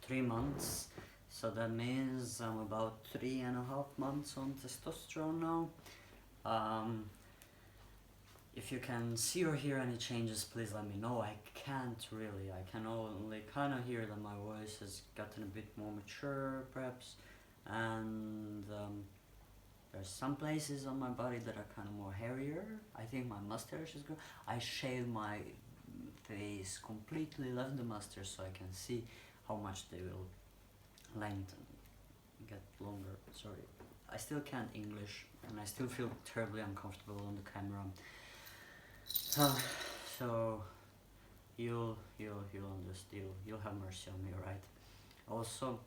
3 months, so that means I'm about 3.5 months on testosterone now. Um, if you can see or hear any changes, please let me know. I can't really. I can only kind of hear that my voice has gotten a bit more mature, perhaps, and there's some places on my body that are kind of more hairier. I think my mustache is good. I shaved my face completely, left the mustache so I can see how much they will lengthen, get longer. Sorry, I still can't English, and I still feel terribly uncomfortable on the camera. So you'll understand. You'll have mercy on me, right? Also,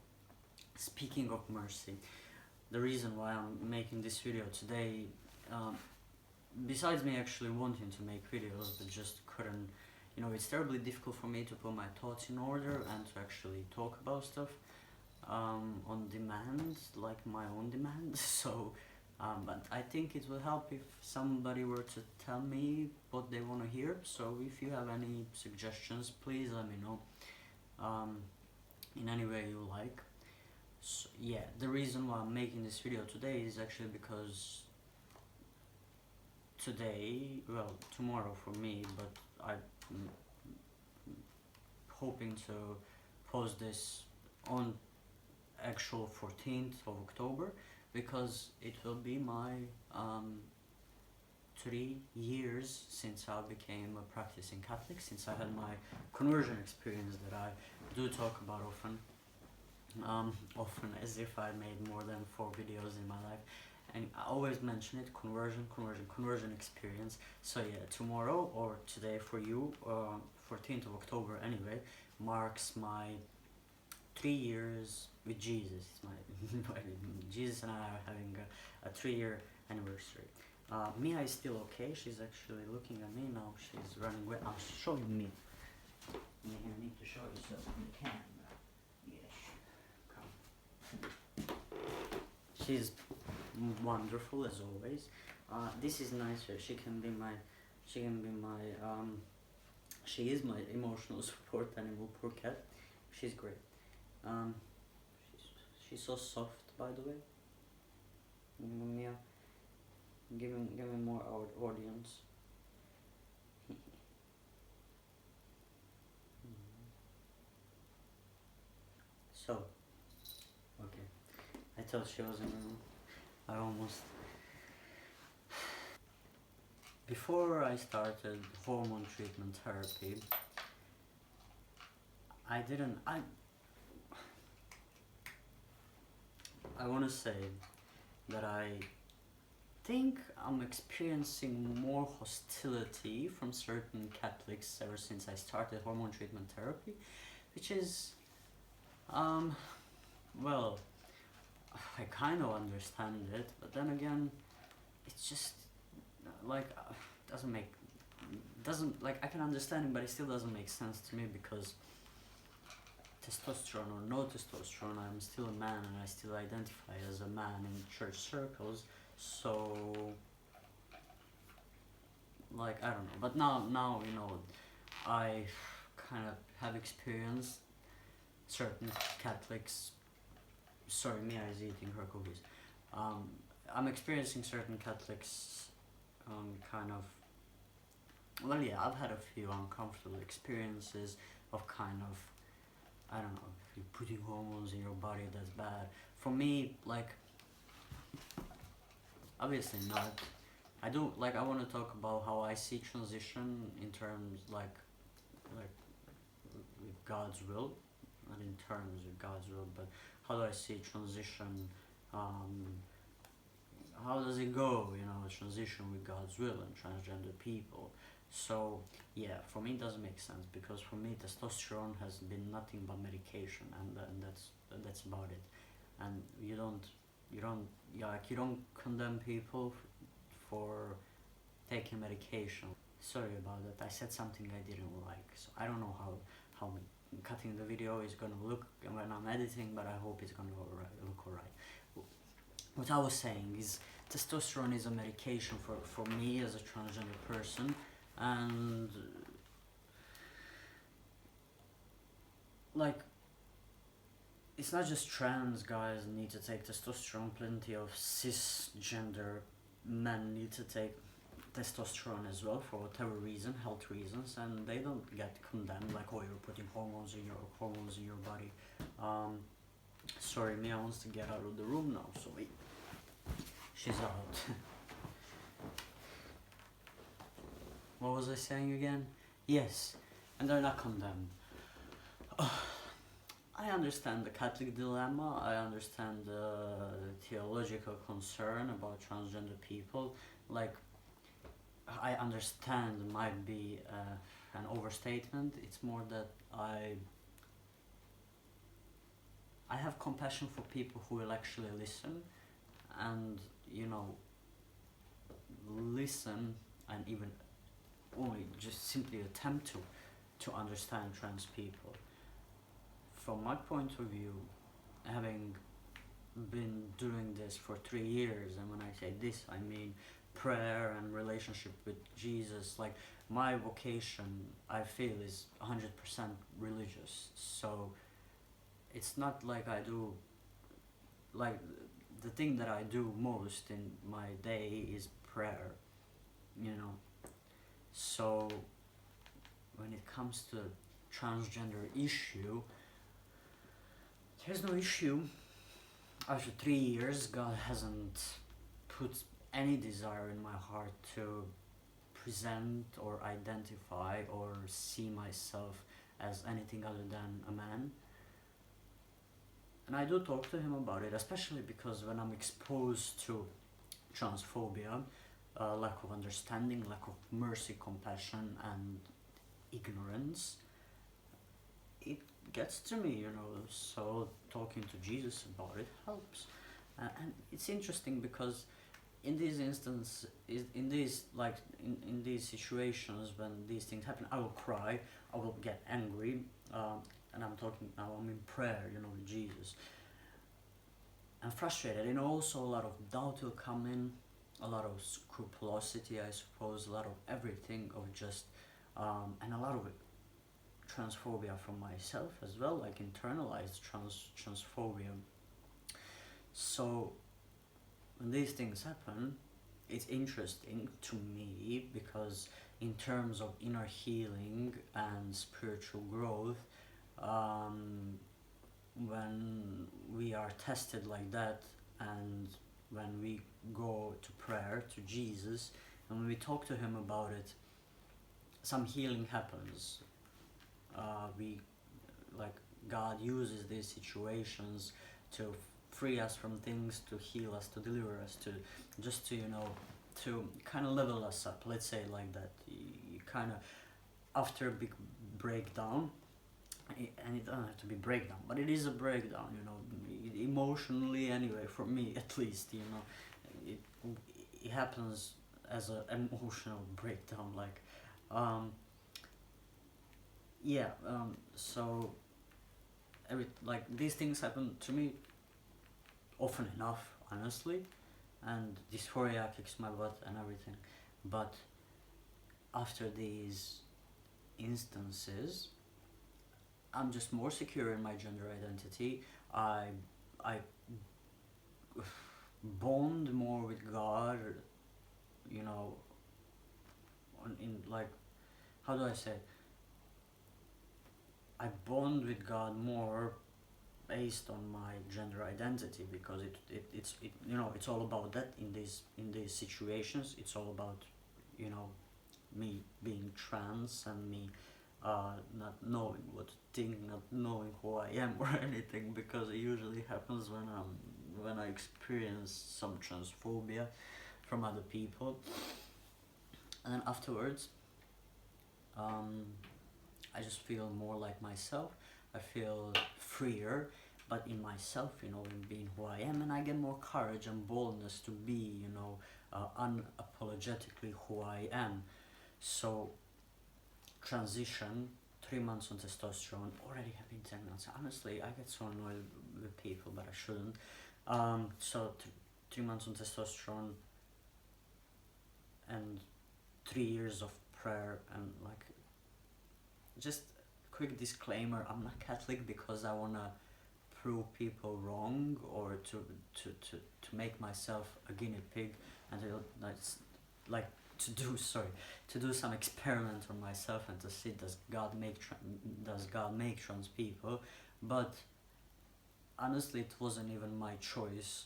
speaking of mercy, the reason why I'm making this video today, besides me actually wanting to make videos but just couldn't, it's terribly difficult for me to put my thoughts in order and to actually talk about stuff on demand, like my own demand. So but I think it will help if somebody were to tell me what they want to hear. So if you have any suggestions, please let me know in any way you like. So, yeah, the reason why I'm making this video today is actually because today, well, tomorrow for me, but I'm hoping to post this on actual 14th of October, because it will be my 3 years since I became a practicing Catholic, since I had my conversion experience that I do talk about often. Often as if I made more than 4 videos in my life, and I always mention it: conversion experience. So yeah, tomorrow, or today for you, 14th of October anyway, marks my 3 years with Jesus. It's my Jesus and I are having a 3-year anniversary. Mia is still okay. She's actually looking at me now. She's running away. I'll show you me. You need to show yourself on the camera. She's wonderful as always. This is nicer. She is my emotional support animal. Poor cat. She's great. She's so soft, by the way. Mia, give me more audience. So, okay. I thought she was in the room. I almost... Before I started hormone treatment therapy, I want to say that I think I'm experiencing more hostility from certain Catholics ever since I started hormone treatment therapy, which is, well, I kind of understand it, but then again, it's just like I can understand it, but it still doesn't make sense to me, because testosterone or no testosterone, I'm still a man and I still identify as a man in church circles. So like, I don't know, but now I kind of have experienced certain Catholics. Sorry, Mia is eating her cookies. I'm experiencing certain Catholics kind of, well, yeah, I've had a few uncomfortable experiences of kind of, I don't know, if you're putting hormones in your body, that's bad. For me, like, obviously not. I want to talk about how I see transition in terms like with God's will, not in terms of God's will, but how do I see transition, how does it go, transition with God's will and transgender people. So yeah, for me it doesn't make sense, because for me testosterone has been nothing but medication, and that's about it. And you don't condemn people for taking medication. Sorry about that, I said something I didn't like, so I don't know how cutting the video is gonna look when I'm editing, but I hope it's gonna look alright. What I was saying is, testosterone is a medication for me as a transgender person, and like, it's not just trans guys need to take testosterone, plenty of cisgender men need to take testosterone as well for whatever reason, health reasons, and they don't get condemned like, oh, you're putting hormones in your body. Sorry, Mia wants to get out of the room now, so wait. She's out. What was I saying again? Yes, and they're not condemned. I understand the Catholic dilemma, I understand the theological concern about transgender people. Like, I understand it might be an overstatement. It's more that I have compassion for people who will actually listen and, you know, listen and even only just simply attempt to understand trans people. From my point of view, having been doing this for 3 years, and when I say this, I mean prayer and relationship with Jesus, like my vocation, I feel, is 100% religious. So it's not like I do, like the thing that I do most in my day is prayer, you know. So when it comes to transgender issue, there's no issue. After 3 years, God hasn't put any desire in my heart to present or identify or see myself as anything other than a man. And I do talk to him about it, especially because when I'm exposed to transphobia, lack of understanding, lack of mercy, compassion, and ignorance, it gets to me, you know. So talking to Jesus about it helps. And it's interesting because in these instances, in these situations when these things happen, I will cry, I will get angry, and I'm talking now, I'm in prayer, you know, with Jesus. I'm frustrated, and also a lot of doubt will come in, a lot of scrupulosity, I suppose, a lot of everything of just, and a lot of transphobia from myself as well, like internalized transphobia. So when these things happen, it's interesting to me because in terms of inner healing and spiritual growth, when we are tested like that, and when we go to prayer to Jesus and when we talk to him about it, some healing happens. God uses these situations to free us from things, to heal us, to deliver us, to just to, you know, to kind of level us up, let's say like that. You kind of, after a big breakdown, and it doesn't have to be breakdown, but it is a breakdown, you know, emotionally anyway, for me at least, you know, it happens as an emotional breakdown, like, so these things happen to me often enough, honestly, and dysphoria kicks my butt and everything, but after these instances, I'm just more secure in my gender identity. I bond more with God, you know, in like, how do I say? I bond with God more based on my gender identity, because it's you know, it's all about that in these situations. It's all about, you know, me being trans and me not knowing what to think, not knowing who I am or anything, because it usually happens when I experience some transphobia from other people, and then afterwards I just feel more like myself. I feel freer, but in myself, you know, in being who I am, and I get more courage and boldness to be, you know, unapologetically who I am. So transition, 3 months on testosterone, already having 10 months. Honestly, I get so annoyed with people, but I shouldn't. So 3 months on testosterone and 3 years of prayer, and like, just quick disclaimer, I'm not Catholic because I wanna prove people wrong, or to make myself a guinea pig, and to like to do some experiment on myself and to see does God make trans people. But honestly, it wasn't even my choice,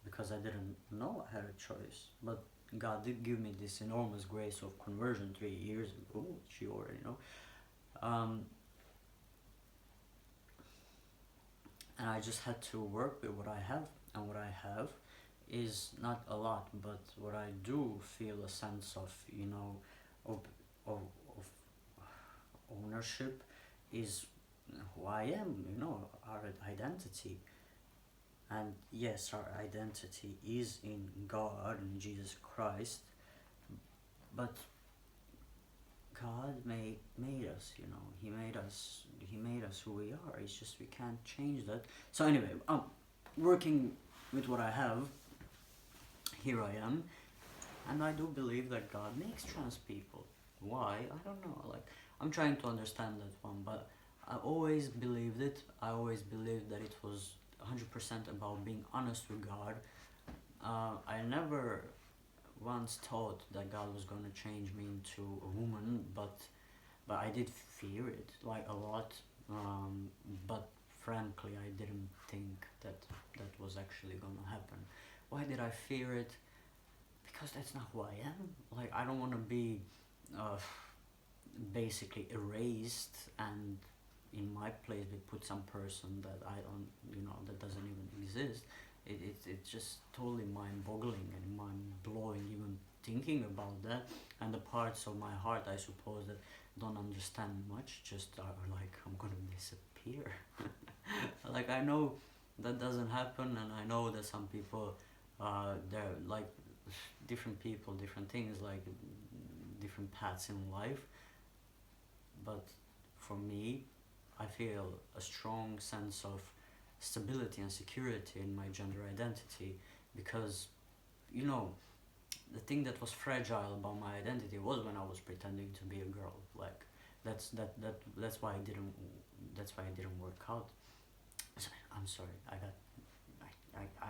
because I didn't know I had a choice. But God did give me this enormous grace of conversion 3 years ago, which you already know. And I just had to work with what I have, and what I have is not a lot, but what I do feel a sense of, of, of ownership is who I am, our identity. And yes, our identity is in God and Jesus Christ, but God made us, he made us who we are. It's just we can't change that. So anyway, working with what I have, here I am, and I do believe that God makes trans people. Why? I don't know. Like, I'm trying to understand that one, but I always believed it. I always believed that it was 100% about being honest with God. I never once thought that God was going to change me into a woman, but I did fear it like a lot. But frankly, I didn't think that was actually going to happen. Why did I fear it? Because that's not who I am. Like, I don't want to be basically erased, and in my place we put some person that I don't, that doesn't even exist. It's just totally mind-boggling and mind-blowing even thinking about that. And the parts of my heart, I suppose, that don't understand much just are like, I'm gonna disappear. Like, I know that doesn't happen, and I know that some people, they're like different people, different things, like different paths in life. But for me, I feel a strong sense of stability and security in my gender identity, because the thing that was fragile about my identity was when I was pretending to be a girl. Like, that's why it didn't work out. I'm sorry, I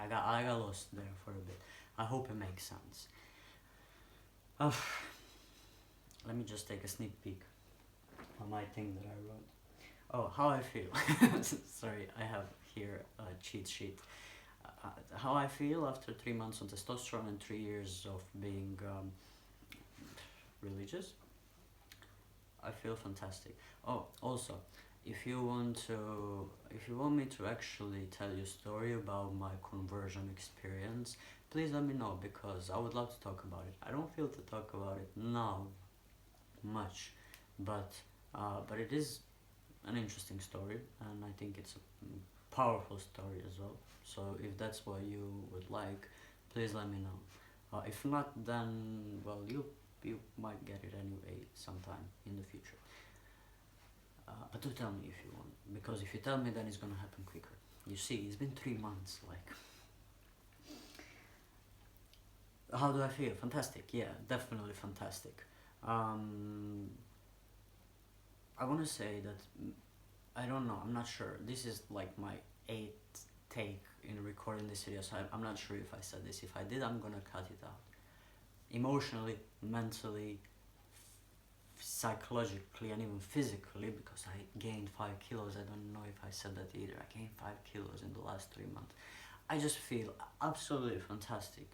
got lost there for a bit. I hope it makes sense. Let me just take a sneak peek on my thing that I wrote. Oh, how I feel. Sorry, I have here a cheat sheet. How I feel after 3 months on testosterone and 3 years of being religious. I feel fantastic. Oh, also, if you want me to actually tell you a story about my conversion experience, please let me know, because I would love to talk about it. I don't feel to talk about it now much, but it is an interesting story, and I think it's a powerful story as well. So if that's what you would like, please let me know. If not, then, well, you might get it anyway sometime in the future. But do tell me if you want, because if you tell me, then it's gonna happen quicker. You see, it's been 3 months, like. How do I feel? Fantastic, yeah, definitely fantastic. I want to say that, I don't know, I'm not sure. This is like my 8th take in recording this video, so I'm not sure if I said this. If I did, I'm gonna cut it out. Emotionally, mentally, psychologically, and even physically, because I gained 5 kilos. I don't know if I said that either. I gained 5 kilos in the last 3 months. I just feel absolutely fantastic.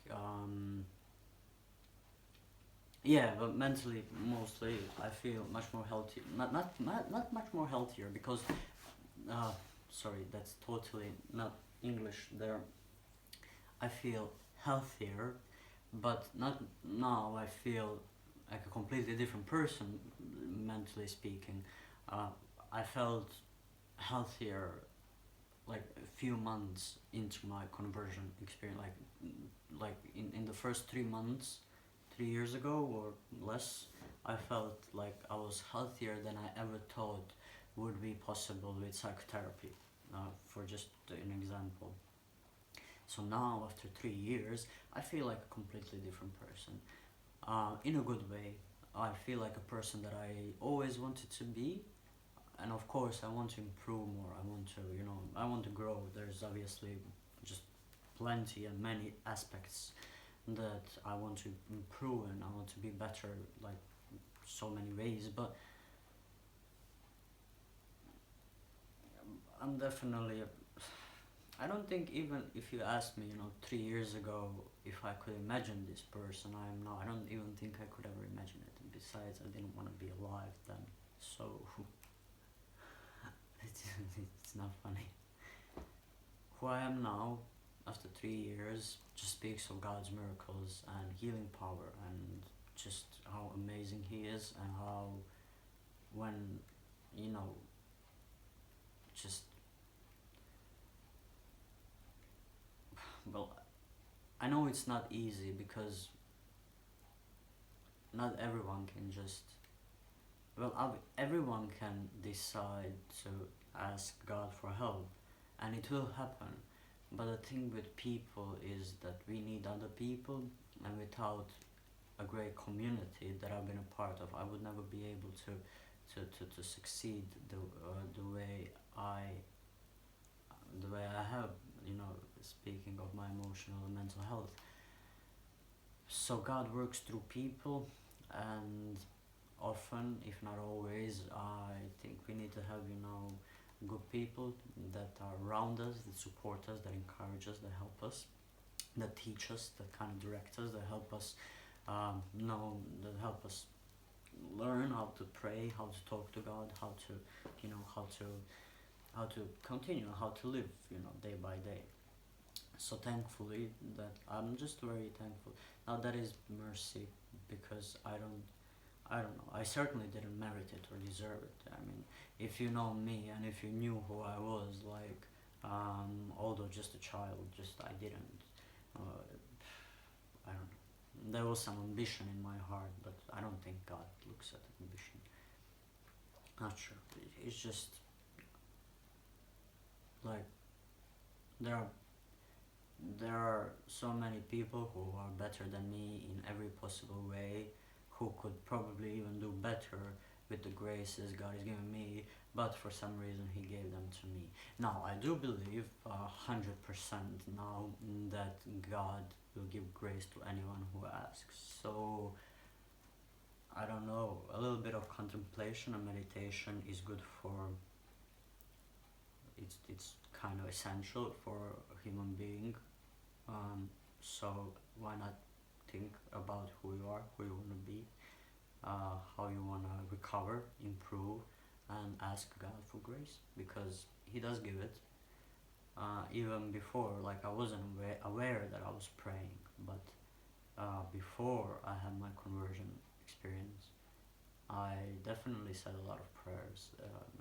Yeah, but mentally, mostly, I feel much more healthy. Not much more healthier, because, sorry, that's totally not English there. I feel healthier, but not now. I feel like a completely different person, mentally speaking. I felt healthier like a few months into my conversion experience, like in the first 3 months, 3 years ago or less. I felt like I was healthier than I ever thought would be possible with psychotherapy, for just an example. So now, after 3 years, I feel like a completely different person, in a good way. I feel like a person that I always wanted to be, and of course I want to improve more. I want to, I want to grow. There's obviously just plenty and many aspects that I want to improve, and I want to be better, like so many ways. But I'm definitely. I don't think, even if you asked me, 3 years ago, if I could imagine this person I am now, I don't even think I could ever imagine it. And besides, I didn't want to be alive then, so it's not funny. Who I am now, after 3 years, just speaks of God's miracles and healing power, and just how amazing He is, and how when, you know, just, well, I know it's not easy because not everyone can just, well, everyone can decide to ask God for help, and it will happen. But the thing with people is that we need other people, and without a great community that I've been a part of, I would never be able to succeed the way I have, speaking of my emotional and mental health. So God works through people, and often, if not always, I think we need to have, good people that are around us, that support us, that encourage us, that help us, that teach us, that kind of direct us, that help us that help us learn how to pray, how to talk to God, how to, how to continue, how to live, day by day. So thankfully, that I'm just very thankful. Now that is mercy, because I don't know. I certainly didn't merit it or deserve it. I mean, if you know me and if you knew who I was, like, although just a child, just I didn't. I don't know. There was some ambition in my heart, but I don't think God looks at ambition. Not sure. It's just like there are there are so many people who are better than me in every possible way, who could probably even do better with the graces God is giving me, but for some reason He gave them to me. Now, I do believe 100% now that God will give grace to anyone who asks. So, I don't know, a little bit of contemplation and meditation is good for, it's kind of essential for a human being. So why not think about who you are, who you want to be, how you want to recover, improve, and ask God for grace, because He does give it. Even before, like, I wasn't aware that I was praying, but before I had my conversion experience, I definitely said a lot of prayers,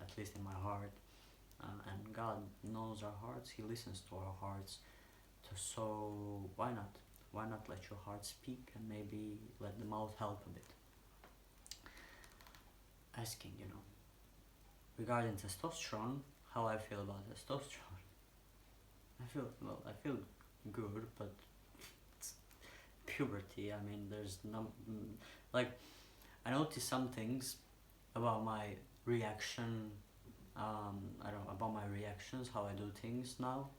at least in my heart, and God knows our hearts. He listens to our hearts. So why not? Why not let your heart speak, and maybe let the mouth help a bit? Asking, regarding testosterone, how I feel about testosterone. I feel good, but it's puberty. I mean, there's no, like, I noticed some things about my reaction. I don't know, about my reactions, how I do things now,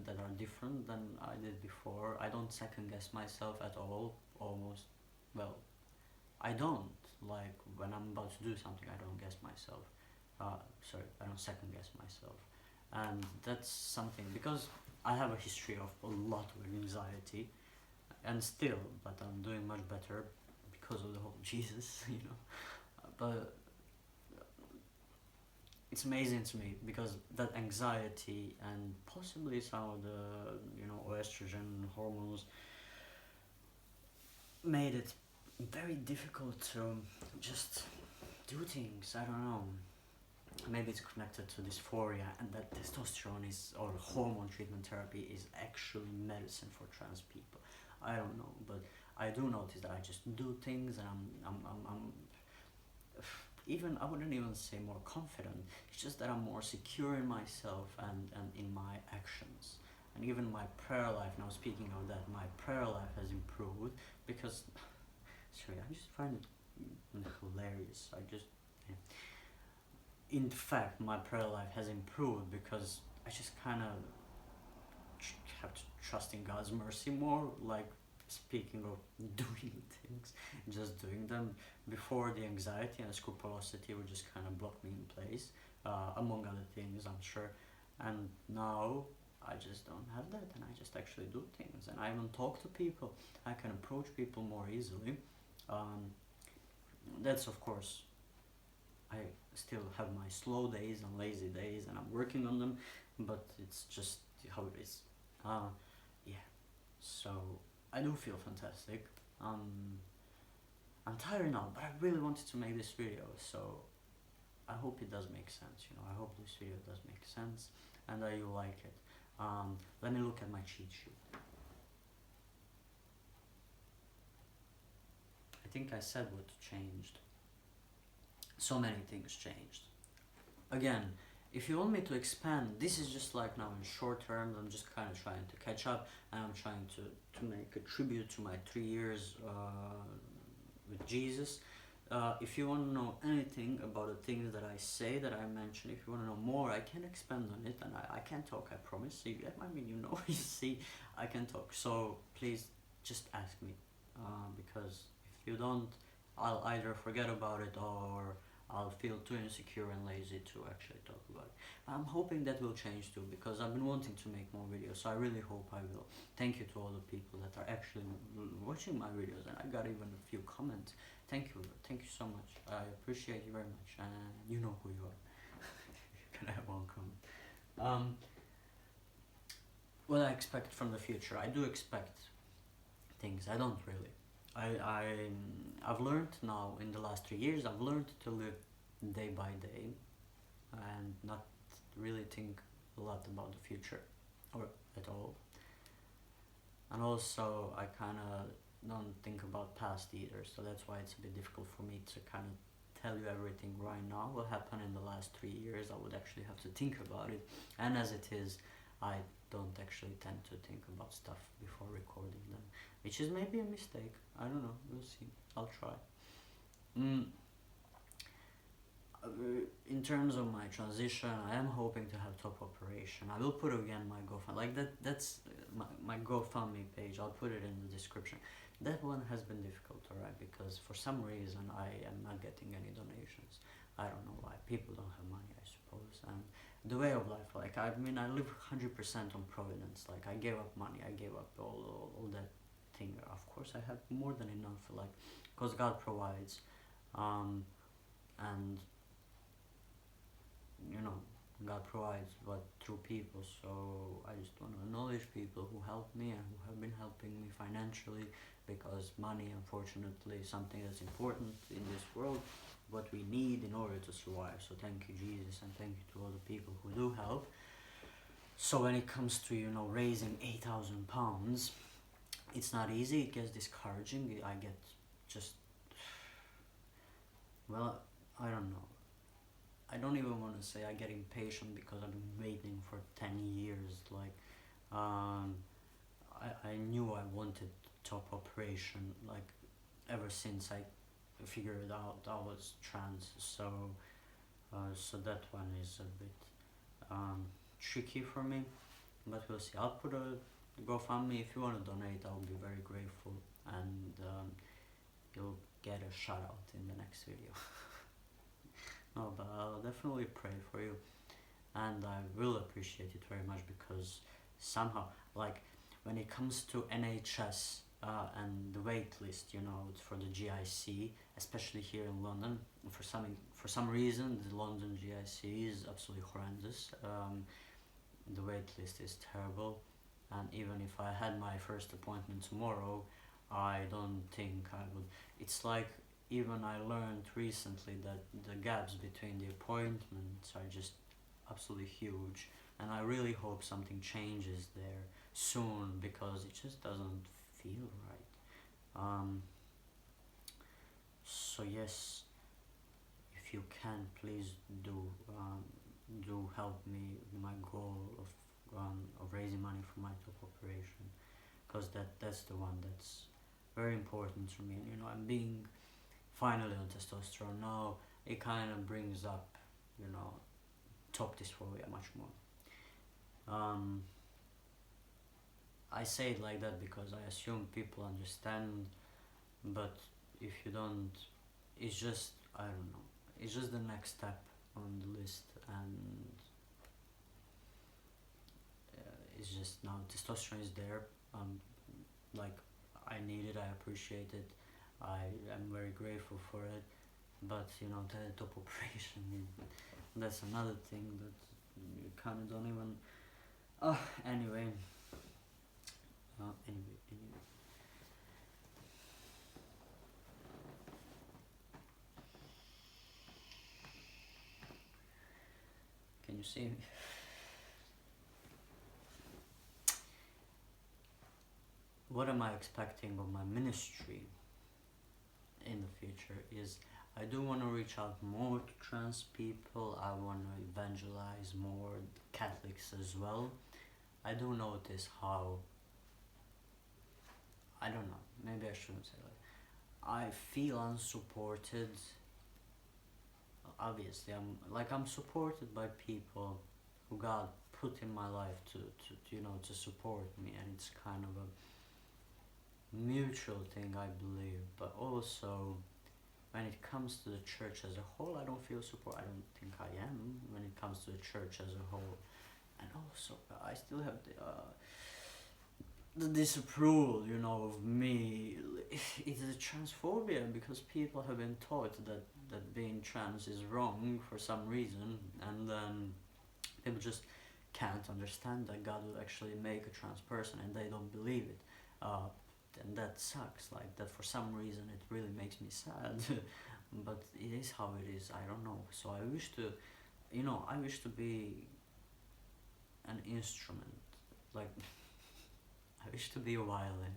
that are different than I did before. I don't second guess myself at all, almost. Well, I don't. Like, when I'm about to do something, I don't guess myself. I don't second guess myself. And that's something, because I have a history of a lot of anxiety, and still, but I'm doing much better because of the whole Jesus, But it's amazing to me, because that anxiety and possibly some of the, estrogen hormones made it very difficult to just do things. I don't know. Maybe it's connected to dysphoria, and that testosterone or hormone treatment therapy is actually medicine for trans people. I don't know, but I do notice that I just do things, and I'm even, I wouldn't even say more confident. It's just that I'm more secure in myself and in my actions. And even my prayer life, now speaking of that, my prayer life has improved, because, sorry, I just find it hilarious. in fact my prayer life has improved because I just kind of have to trust in God's mercy more. Like, speaking of doing things, just doing them. Before, the anxiety and scrupulosity would just kind of block me in place, among other things, I'm sure. And now I just don't have that, and I just actually do things, and I even talk to people. I can approach people more easily. Um, that's of course, I still have my slow days and lazy days, and I'm working on them, but it's just how it is. Uh, yeah. So I do feel fantastic. I'm tired now, but I really wanted to make this video, so I hope it does make sense. You know, I hope this video does make sense, and that you like it. Let me look at my cheat sheet. I think I said what changed. So many things changed. Again, if you want me to expand, this is just like now in short term. I'm just kind of trying to catch up, and I'm trying to make a tribute to my 3 years with Jesus. If you want to know anything about the things that I say, that I mention, if you want to know more, I can expand on it, and I can talk, I promise. So I mean, you know, you see, I can talk. So please just ask me, because if you don't, I'll either forget about it, or I'll feel too insecure and lazy to actually talk about it. I'm hoping that will change too, because I've been wanting to make more videos, so I really hope I will. Thank you to all the people that are actually watching my videos, and I got even a few comments. Thank you so much. I appreciate you very much, and you know who you are. You can have one comment. What I expect from the future, I do expect things. I don't really. I've learned now in the last 3 years. I've learned to live day by day, and not really think a lot about the future, or at all. And also, I kind of don't think about past either, so that's why it's a bit difficult for me to kind of tell you everything right now. What happened in the last 3 years, I would actually have to think about it, and as it is, I don't actually tend to think about stuff before recording them, which is maybe a mistake. I don't know, we'll see. I'll try. In terms of my transition, I am hoping to have top operation. I will put again my GoFundMe, like that's my GoFundMe page. I'll put it in the description. That one has been difficult, alright, because for some reason I am not getting any donations. I don't know why. People don't have money, I suppose. And the way of life, like, I mean, I live 100% on providence. Like, I gave up money, I gave up all that thing. Of course, I have more than enough, like, because God provides, and you know, God provides, but through people. So I just want to acknowledge people who helped me and who have been helping me financially, because money, unfortunately, is something that's important in this world, what we need in order to survive. So thank you, Jesus, and thank you to all the people who do help. So when it comes to, you know, raising £8,000, it's not easy. It gets discouraging. I get just, well, I don't know. I don't even want to say I get impatient, because I've been waiting for 10 years. Like, I knew I wanted top operation, like, ever since I figured out I was trans. So so that one is a bit tricky for me, but we'll see. I'll put a GoFundMe. If you want to donate, I'll be very grateful, and you'll get a shout out in the next video. No, but I'll definitely pray for you, and I will appreciate it very much, because somehow, like, when it comes to NHS and the wait list, you know, for the GIC, especially here in London, for some reason, the London GIC is absolutely horrendous. The wait list is terrible, and even if I had my first appointment tomorrow, I don't think I would. It's like, even I learned recently that the gaps between the appointments are just absolutely huge, and I really hope something changes there soon, because it just doesn't feel right. So yes, if you can, please do help me with my goal of raising money for my top operation, because that's the one that's very important to me. And, you know, I'm being finally on testosterone now. It kind of brings up you know, talk this for much more. I say it like that because I assume people understand, but if you don't, it's just, I don't know, it's just the next step on the list, and it's just now testosterone is there. Like, I need it, I appreciate it, I am very grateful for it, but you know, the top operation, that's another thing that you kind of don't even. Anyway. Anyway. Can you see me? What am I expecting of my ministry in the future is I do want to reach out more to trans people. I want to evangelize more Catholics as well. I do notice how, I don't know, maybe I shouldn't say that. I feel unsupported. Obviously, I'm supported by people who God put in my life to support me, and it's kind of a mutual thing, I believe. But also, when it comes to the church as a whole, I don't feel support. I don't think I am when it comes to the church as a whole. And also, I still have the disapproval, of me. It's a transphobia because people have been taught that being trans is wrong for some reason, and then people just can't understand that God will actually make a trans person, and they don't believe it. And that sucks. Like that, for some reason, it really makes me sad. But it is how it is. I don't know. So I wish to be an instrument. Like I wish to be a violin.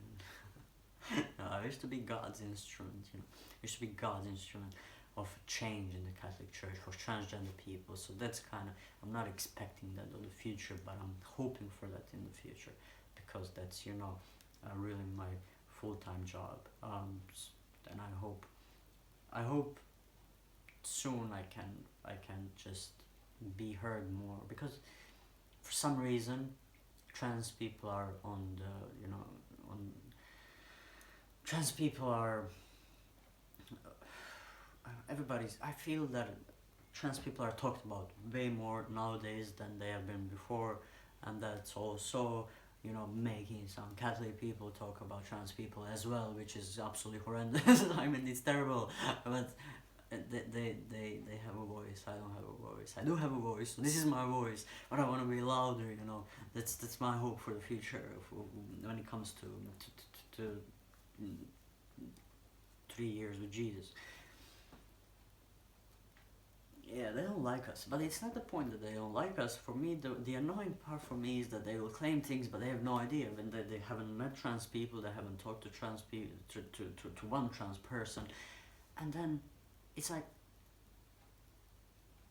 No, I wish to be God's instrument. I wish to be God's instrument of change in the Catholic Church for transgender people. So that's kind of, I'm not expecting that in the future, but I'm hoping for that in the future, because that's really my full-time job. And I hope soon I can just be heard more, because for some reason trans people are trans people are I feel that trans people are talked about way more nowadays than they have been before, and that's also making some Catholic people talk about trans people as well, which is absolutely horrendous. I mean, it's terrible, but they have a voice. I don't have a voice. I do have a voice. So this is my voice, but I want to be louder. That's my hope for the future. When it comes to 3 years with Jesus. Yeah, they don't like us, but it's not the point that they don't like us. For me, the annoying part for me is that they will claim things, but they have no idea. When they haven't met trans people, they haven't talked to trans people, to one trans person, and then it's like,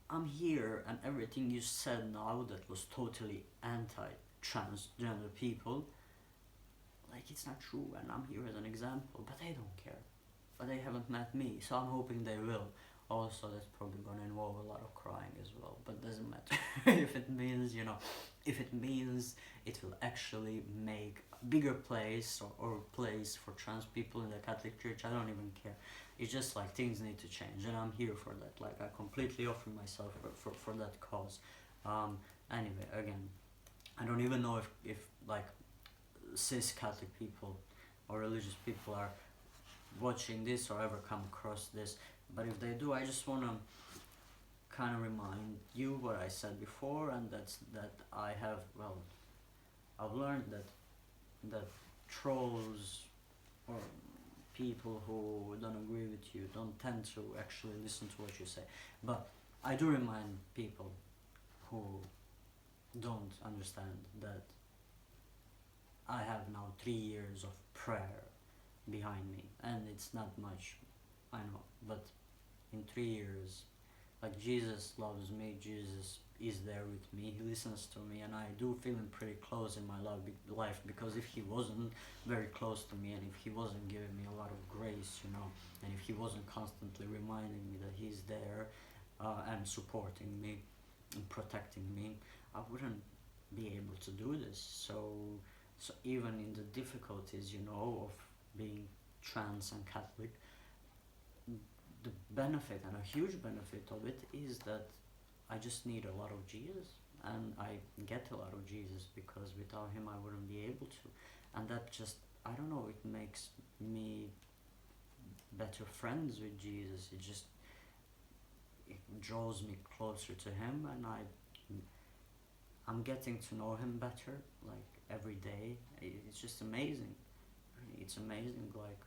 I'm here, and everything you said now that was totally anti-transgender people, like, it's not true, and I'm here as an example, but they don't care. But they haven't met me, so I'm hoping they will. Also, that's probably going to involve a lot of crying as well, but doesn't matter. If it means it will actually make a bigger place or place for trans people in the Catholic Church, I don't even care. It's just like things need to change, and I'm here for that. Like, I completely offer myself for that cause. Anyway, again, I don't even know if like cis Catholic people or religious people are watching this or ever come across this. But if they do, I just want to kind of remind you what I said before, and that's that I've learned that trolls or people who don't agree with you don't tend to actually listen to what you say. But I do remind people who don't understand that I have now 3 years of prayer behind me, and it's not much, I know, but in 3 years, like, Jesus loves me, Jesus is there with me, he listens to me, and I do feel him pretty close in my life, because if he wasn't very close to me, and if he wasn't giving me a lot of grace, and if he wasn't constantly reminding me that he's there, and supporting me and protecting me, I wouldn't be able to do this. So even in the difficulties, of being trans and Catholic, the benefit, and a huge benefit of it, is that I just need a lot of Jesus, and I get a lot of Jesus, because without him I wouldn't be able to. And that just, I don't know, it makes me better friends with Jesus. It draws me closer to him, and I'm getting to know him better, like, every day. It's just amazing. It's amazing, like,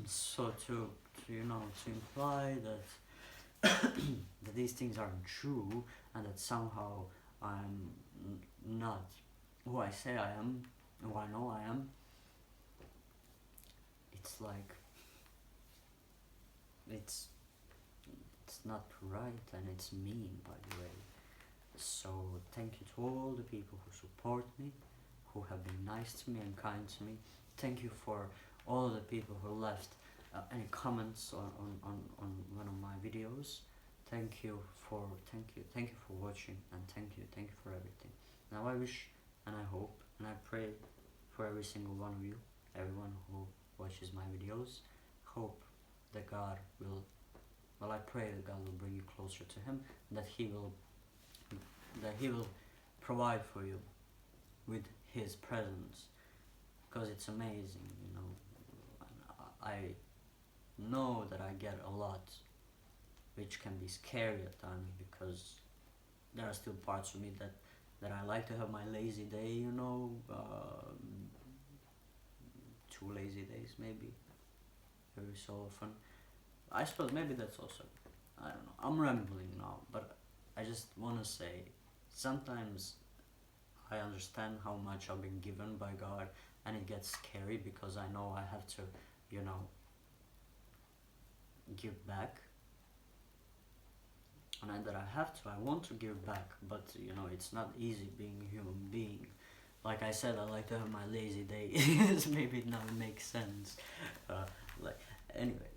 so to imply that these things aren't true, and that somehow I'm not who I say I am, who I know I am. It's like, it's not right, and it's mean, by the way. So thank you to all the people who support me, who have been nice to me and kind to me. Thank you for all the people who left any comments on one of my videos. Thank you for watching, and thank you for everything. Now I wish, and I hope, and I pray for every single one of you, everyone who watches my videos. Hope that God will, I pray that God will bring you closer to him, and that he will provide for you with his presence, because it's amazing. I know that I get a lot, which can be scary at times, because there are still parts of me that I like to have my lazy day, 2 lazy days maybe, every so often. I suppose maybe that's also, I don't know, I'm rambling now, but I just want to say, sometimes I understand how much I've been given by God, and it gets scary, because I know I have to, give back, and that I want to give back, but it's not easy being a human being. Like I said, I like to have my lazy days. Maybe it now makes sense. Anyway.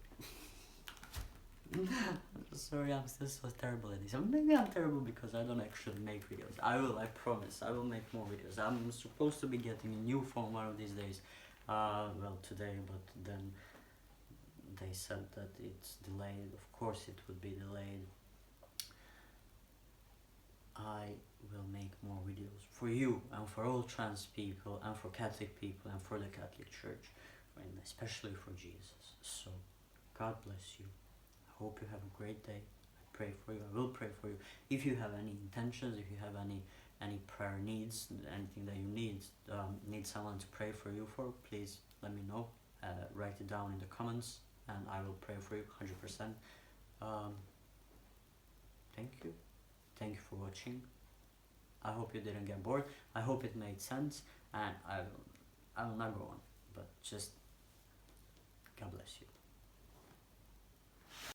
Sorry, I'm still so terrible at this. Maybe I'm terrible because I don't actually make videos. I promise, I will make more videos. I'm supposed to be getting a new phone one of these days. Well, today, but then they said that it's delayed. Of course it would be delayed. I will make more videos for you, and for all trans people, and for Catholic people, and for the Catholic Church, and especially for Jesus. So, God bless you. I hope you have a great day. I pray for you. I will pray for you. If you have any intentions, if you have any prayer needs, anything that you need someone to pray for you for, please let me know. Write it down in the comments, and I will pray for you 100%. Thank you. Thank you for watching. I hope you didn't get bored. I hope it made sense, and I will not go on, but just God bless you.